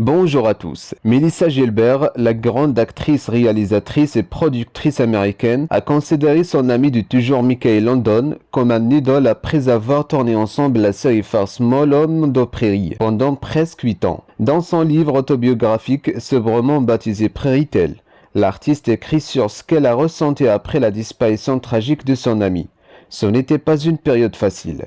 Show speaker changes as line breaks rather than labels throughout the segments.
Bonjour à tous. Melissa Gilbert, la grande actrice, réalisatrice et productrice américaine, a considéré son ami de toujours Michael London comme un idole après avoir tourné ensemble la série phare Small Homme de Prairie pendant presque 8 ans. Dans son livre autobiographique sobrement baptisé Prairie Tale, l'artiste écrit sur ce qu'elle a ressenti après la disparition tragique de son ami. Ce n'était pas une période facile.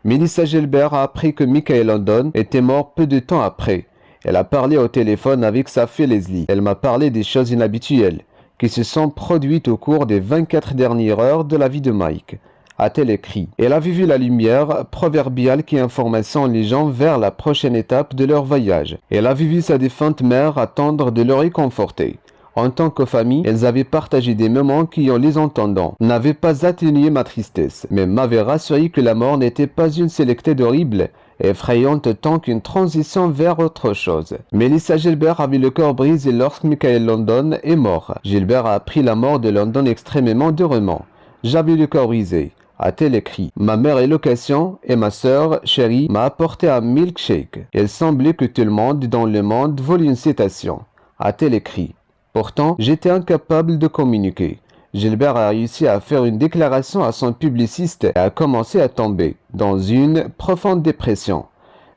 Melissa Gilbert a appris que Michael London était mort peu de temps après. Elle a parlé au téléphone avec sa fille Leslie. Elle m'a parlé des choses inhabituelles qui se sont produites au cours des 24 dernières heures de la vie de Mike, a-t-elle écrit. Elle a vu la lumière proverbiale qui information les gens vers la prochaine étape de leur voyage. Elle a vu sa défunte mère attendre de le réconforter. En tant que famille, elles avaient partagé des moments qui, en les entendant, n'avaient pas atténué ma tristesse, mais m'avaient rassuré que la mort n'était pas une sélectée d'horrible, effrayante tant qu'une transition vers autre chose. Melissa Gilbert avait le cœur brisé lorsque Michael London est mort. Gilbert a appris la mort de London extrêmement durement. J'avais le cœur brisé, a-t-elle écrit. Ma mère est location et ma sœur, chérie, m'a apporté un milkshake. Il semblait que tout le monde dans le monde voulait une citation, a-t-elle écrit. Pourtant, j'étais incapable de communiquer. Gilbert a réussi à faire une déclaration à son publiciste et a commencé à tomber dans une profonde dépression.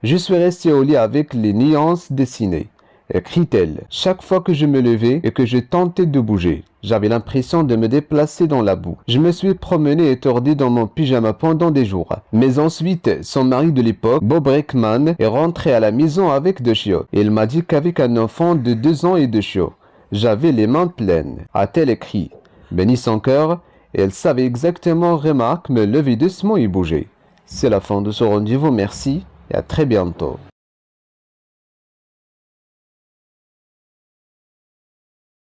Je suis resté au lit avec les nuances dessinées, écrit-elle. Chaque fois que je me levais et que je tentais de bouger, j'avais l'impression de me déplacer dans la boue. Je me suis promené étourdi dans mon pyjama pendant des jours. Mais ensuite, son mari de l'époque, Bob Rickman, est rentré à la maison avec 2 chiots. Il m'a dit qu'avec un enfant de 2 ans et 2 chiots, j'avais les mains pleines, a-t-elle écrit. Béni son cœur, elle savait exactement remarque me lever doucement et bouger. C'est la fin de ce rendez-vous, merci et à très bientôt.